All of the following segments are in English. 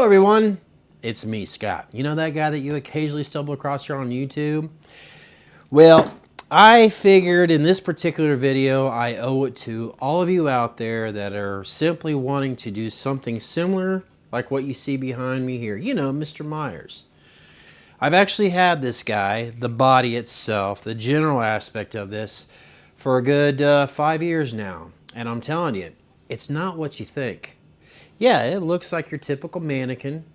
Hello everyone, it's me, Scott. You know that guy that you occasionally stumble across here on YouTube? Well, I figured in this particular video I owe it to all of you out there that are simply wanting to do something similar like what you see behind me here. You know, Mr. Myers. I've actually had this guy, the body itself, the general aspect of this, for a good 5 years now. And I'm telling you, it's not what you think. Yeah, it looks like your typical mannequin.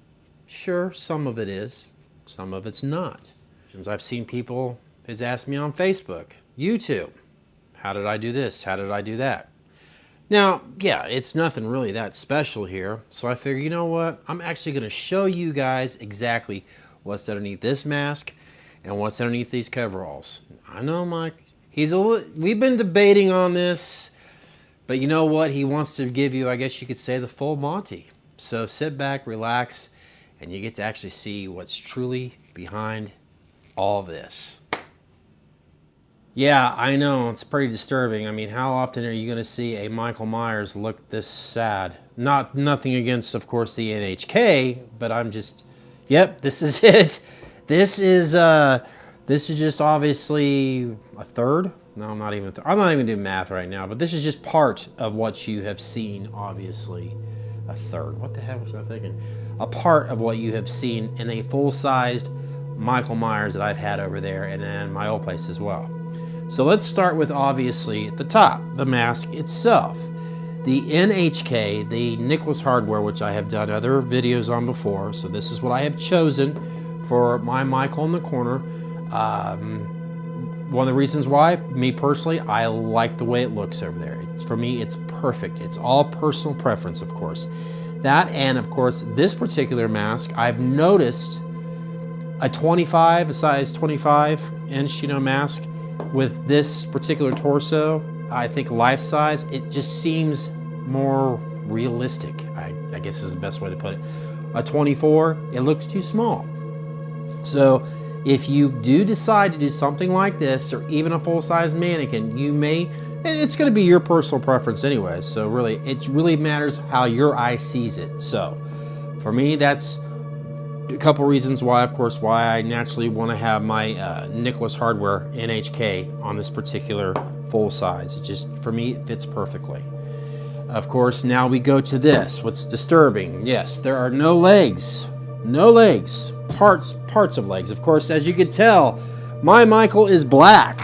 Sure, some of it is. Some of it's not. I've seen people has asked me on Facebook, YouTube, how did I do this? How did I do that? Now, yeah, it's nothing really that special here. So I figure, you know what? I'm actually going to show you guys exactly what's underneath this mask and what's underneath these coveralls. I know Mike, we've been debating on this. But you know what? He wants to give you, I guess you could say, the full Monty. So sit back, relax, and you get to actually see what's truly behind all this. Yeah, I know. It's pretty disturbing. I mean, how often are you going to see a Michael Myers look this sad? Nothing against, of course, the NHK, but I'm just, yep, this is it. This is just obviously a third. No, I'm not even doing math right now, but this is just part of what you have seen, obviously. A third. What the hell was I thinking? A part of what you have seen in a full-sized Michael Myers that I've had over there and then my old place as well. So let's start with, obviously, at the top, the mask itself. The NHK, the Nicholas Hardware, which I have done other videos on before, so this is what I have chosen for my Michael in the corner. One of the reasons why, me personally, I like the way it looks over there. For me, it's perfect. It's all personal preference, of course. That and, of course, this particular mask, I've noticed a size 25-inch, mask with this particular torso. I think life size, it just seems more realistic, I guess is the best way to put it. A 24, it looks too small. So, if you do decide to do something like this, or even a full-size mannequin, it's going to be your personal preference anyway. So really, it really matters how your eye sees it. So for me, that's a couple reasons why, of course, why I naturally want to have my Nicholas Hardware NHK on this particular full size. It just, for me, it fits perfectly. Of course, now we go to this. What's disturbing? Yes, there are no legs. No legs. Parts of legs. Of course, as you can tell, my Michael is black.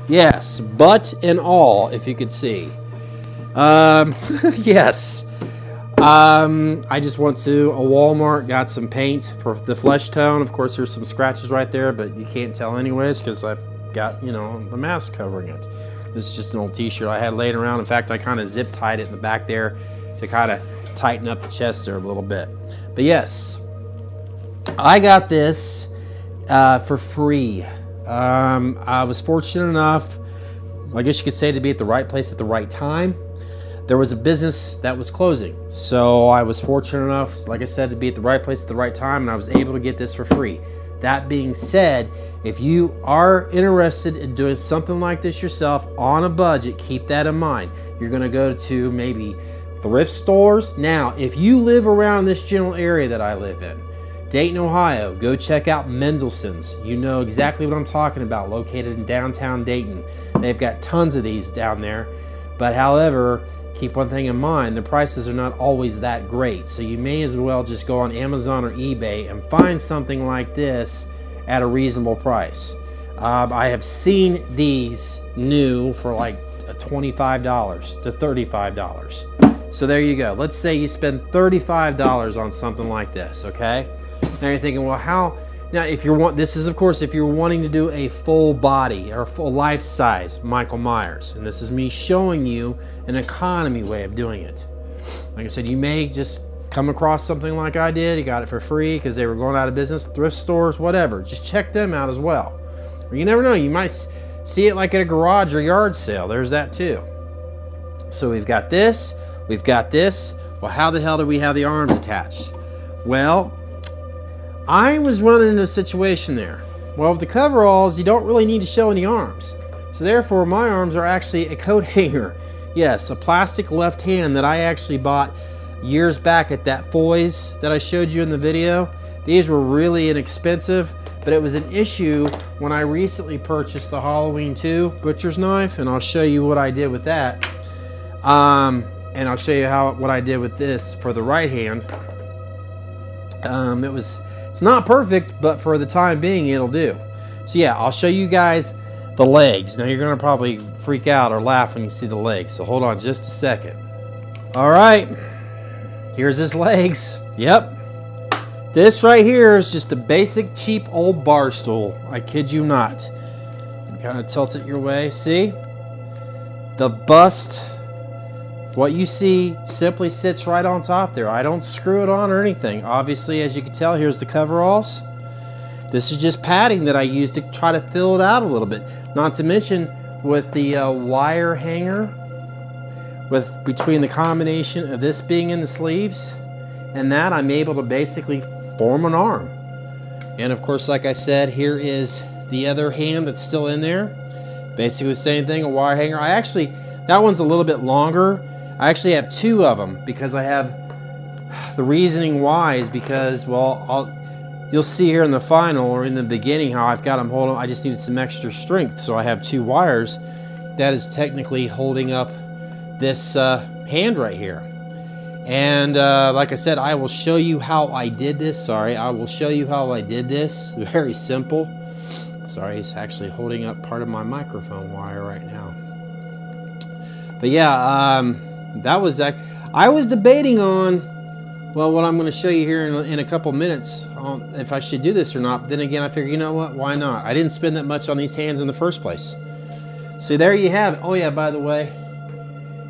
Yes, butt and all, if you could see. Yes. I just went to a Walmart, got some paint for the flesh tone. Of course, there's some scratches right there, but you can't tell anyways because I've got, the mask covering it. This is just an old t-shirt I had laying around. In fact, I kind of zip tied it in the back there to kind of tighten up the chest there a little bit. But yes, I got this for free. I was fortunate enough, I guess you could say, to be at the right place at the right time. There was a business that was closing, so I was fortunate enough, like I said, to be at the right place at the right time, and I was able to get this for free. That being said, if you are interested in doing something like this yourself on a budget, keep that in mind. You're going to go to maybe thrift stores. Now, if you live around this general area that I live in, Dayton, Ohio, go check out Mendelssohn's. You know exactly what I'm talking about, located in downtown Dayton. They've got tons of these down there. But however, keep one thing in mind, the prices are not always that great. So you may as well just go on Amazon or eBay and find something like this at a reasonable price. I have seen these new for like $25 to $35. So there you go. Let's say you spend $35 on something like this, okay? Now you're thinking, well, how? Now, if you're wanting to do a full body or full life size Michael Myers, and this is me showing you an economy way of doing it. Like I said, you may just come across something like I did. You got it for free because they were going out of business, thrift stores, whatever. Just check them out as well. Or you never know, you might see it like at a garage or yard sale. There's that too. So we've got this, we've got this. Well, how the hell do we have the arms attached? Well, I was running into a situation there. Well, with the coveralls, you don't really need to show any arms. So therefore, my arms are actually a coat hanger. Yes, a plastic left hand that I actually bought years back at that Foy's that I showed you in the video. These were really inexpensive, but it was an issue when I recently purchased the Halloween 2 butcher's knife, and I'll show you what I did with that. And I'll show you what I did with this for the right hand. It's not perfect, but for the time being, it'll do. So yeah, I'll show you guys the legs. Now you're gonna probably freak out or laugh when you see the legs, so hold on just a second. All right, here's his legs. Yep. This right here is just a basic cheap old bar stool. I kid you not. Kind of tilt it your way. See? The bust, what you see simply sits right on top there. I don't screw it on or anything. Obviously, as you can tell, here's the coveralls. This is just padding that I use to try to fill it out a little bit. Not to mention with the wire hanger, between the combination of this being in the sleeves and that, I'm able to basically form an arm. And of course, like I said, here is the other hand that's still in there. Basically the same thing, a wire hanger. That one's a little bit longer. I actually have two of them because I have, the reasoning why is because, well, you'll see here in the final or in the beginning how I've got them holding. I just needed some extra strength, so I have two wires that is technically holding up this hand right here. And like I said, I will show you how I did this. I will show you how I did this. Very simple. Sorry, he's actually holding up part of my microphone wire right now. But yeah, that was I was debating on, well, what I'm going to show you here in a couple minutes, if I should do this or not. But then again, I figured, you know what, why not? I didn't spend that much on these hands in the first place. So there you have it. Oh yeah, by the way,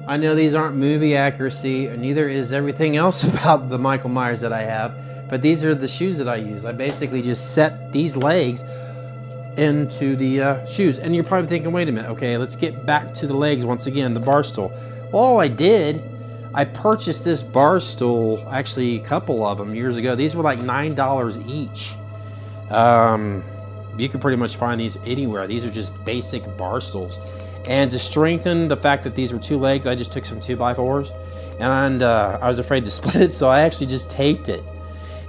I know these aren't movie accuracy, and neither is everything else about the Michael Myers that I have, but these are the shoes that I use. I basically just set these legs into the shoes. And you're probably thinking, wait a minute, okay, let's get back to the legs once again, the bar stool. Well, all I did, I purchased this bar stool, actually a couple of them years ago. These were like $9 each. You can pretty much find these anywhere. These are just basic bar stools. And to strengthen the fact that these were two legs, I just took some 2x4s, and I was afraid to split it, so I actually just taped it.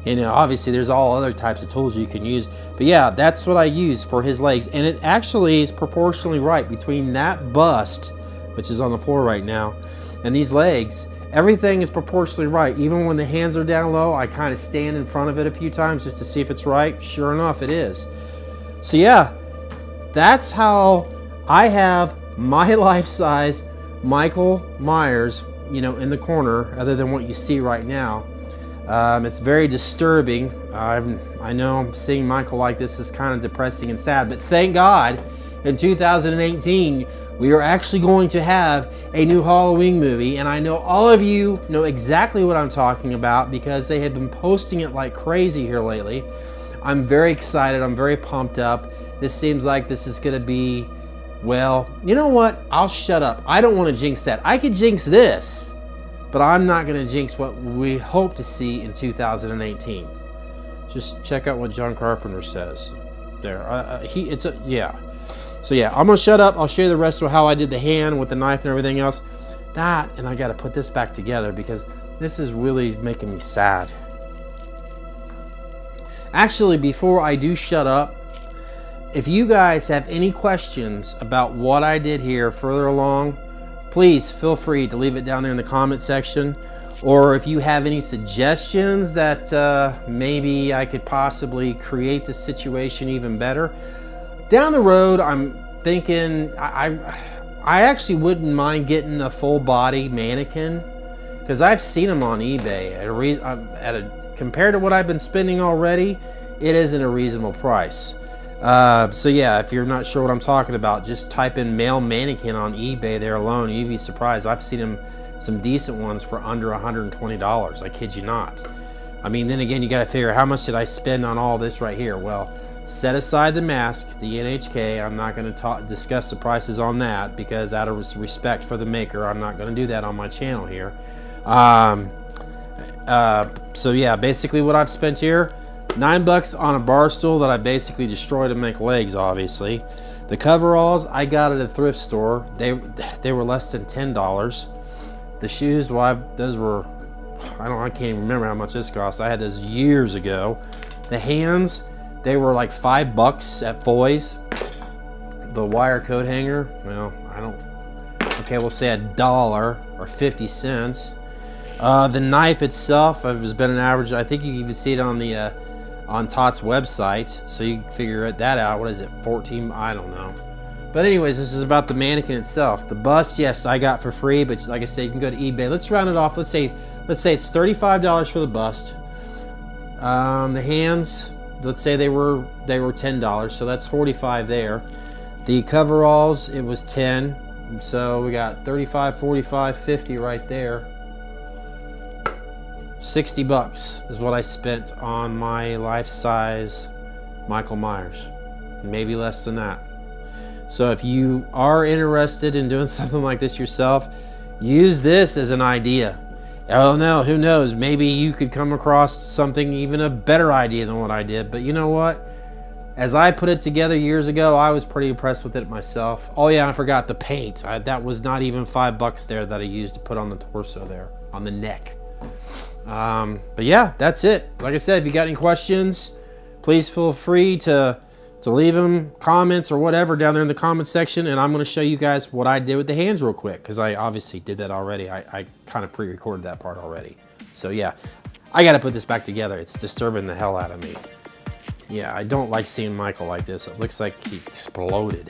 And obviously there's all other types of tools you can use, but yeah, that's what I use for his legs. And it actually is proportionally right between that bust, which is on the floor right now, and these legs. Everything is proportionally right. Even when the hands are down low, I kind of stand in front of it a few times just to see if it's right. Sure enough, it is. So yeah, that's how I have my life-size Michael Myers, in the corner, other than what you see right now. It's very disturbing. I know I'm seeing Michael like this is kind of depressing and sad, but thank God in 2018 we are actually going to have a new Halloween movie, and I know all of you know exactly what I'm talking about because they have been posting it like crazy here lately. I'm very excited. I'm very pumped up. This seems like this is going to be, well, you know what? I'll shut up. I don't want to jinx that. I could jinx this, but I'm not going to jinx what we hope to see in 2018. Just check out what John Carpenter says. There, yeah. So yeah, I'm gonna shut up. I'll show you the rest of how I did the hand with the knife and everything else. And I got to put this back together because this is really making me sad. Actually, before I do shut up, if you guys have any questions about what I did here further along, please feel free to leave it down there in the comment section. Or if you have any suggestions that maybe I could possibly create the situation even better. Down the road, I'm thinking I actually wouldn't mind getting a full body mannequin because I've seen them on eBay compared to what I've been spending already. It isn't a reasonable price. So yeah, if you're not sure what I'm talking about, just type in male mannequin on eBay there alone. You'd be surprised. I've seen them, some decent ones for under $120. I kid you not. I mean, then again, you got to figure how much did I spend on all this right here? Well, set aside the mask, the NHK. I'm not going to discuss the prices on that because out of respect for the maker, I'm not going to do that on my channel here. So yeah, basically what I've spent here, $9 on a bar stool that I basically destroyed to make legs, obviously. The coveralls I got at a thrift store. They were less than $10. The shoes, well, those were, I can't even remember how much this cost. I had this years ago. The hands, they were like $5 at Foy's. The wire coat hanger, well, okay, we'll say $1 or 50 cents. The knife itself has been an average. I think you can even see it on the on Tott's website, so you can figure that out. What is it, 14? I don't know. But anyways, this is about the mannequin itself. The bust, yes, I got for free, but like I said, you can go to eBay. Let's round it off. Let's say it's $35 for the bust. The hands, let's say they were $10, so that's $45 there. The coveralls, it was $10, so we got $35, $45, $50 right there. $60 is what I spent on my life-size Michael Myers, maybe less than that. So if you are interested in doing something like this yourself, use this as an idea. Oh no, who knows? Maybe you could come across something, even a better idea than what I did. But you know what? As I put it together years ago, I was pretty impressed with it myself. Oh yeah, I forgot the paint. That was not even $5 there that I used to put on the torso there, on the neck. But yeah, that's it. Like I said, if you got any questions, please feel free to leave them comments or whatever down there in the comment section, and I'm going to show you guys what I did with the hands real quick, because I obviously did that already. I kind of pre-recorded that part already. So yeah, I got to put this back together. It's disturbing the hell out of me. Yeah, I don't like seeing Michael like this. It looks like he exploded.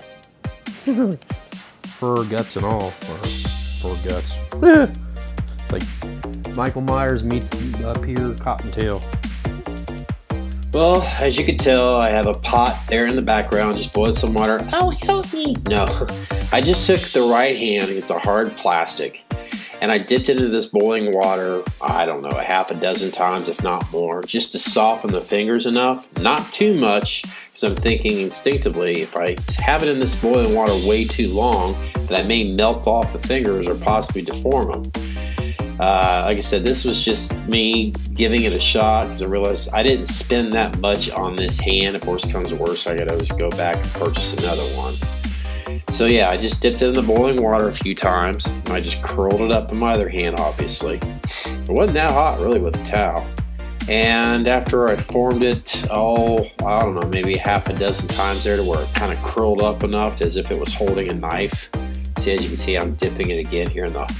Fur, guts, and all. Fur, guts. It's like Michael Myers meets Peter Cottontail. Well, as you can tell, I have a pot there in the background, just boiled some water. Oh, help me. No, I just took the right hand, it's a hard plastic, and I dipped it into this boiling water, I don't know, a half a dozen times, if not more, just to soften the fingers enough. Not too much, because I'm thinking instinctively, if I have it in this boiling water way too long, that I may melt off the fingers or possibly deform them. Like I said, this was just me giving it a shot, because I realized I didn't spend that much on this hand. Of course, comes to worse, I gotta always go back and purchase another one. So yeah, I just dipped it in the boiling water a few times, and I just curled it up in my other hand, obviously. It wasn't that hot, really, with the towel. And after I formed it, I don't know, maybe half a dozen times there to where it kind of curled up enough as if it was holding a knife. See, as you can see, I'm dipping it again here in the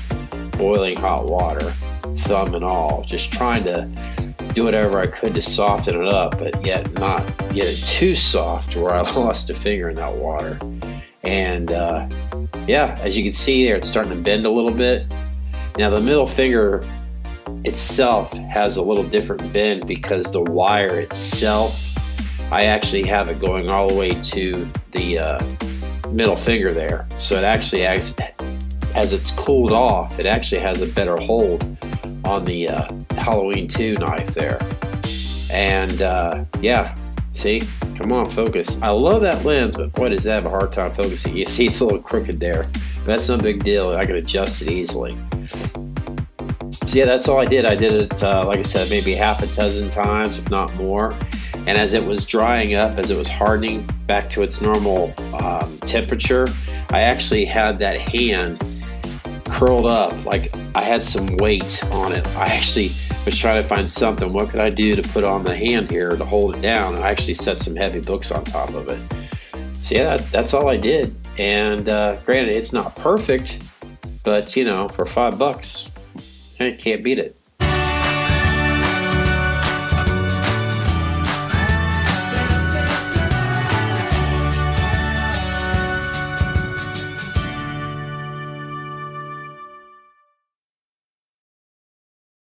boiling hot water, thumb and all, just trying to do whatever I could to soften it up, but yet not get it too soft where I lost a finger in that water. And yeah, as you can see there, it's starting to bend a little bit. Now the middle finger itself has a little different bend because the wire itself, I actually have it going all the way to the middle finger there. So it actually, as it's cooled off, it actually has a better hold on the Halloween 2 knife there. And yeah, see, come on, focus. I love that lens, but boy, does that have a hard time focusing. You see, it's a little crooked there, but that's no big deal. I can adjust it easily. So yeah, that's all I did. I did it, like I said, maybe half a dozen times, if not more. And as it was drying up, as it was hardening back to its normal temperature, I actually had that hand curled up, like I had some weight on it. I actually was trying to find something. What could I do to put on the hand here to hold it down? And I actually set some heavy books on top of it. So yeah, that's all I did. And granted, it's not perfect, but you know, for $5, I can't beat it.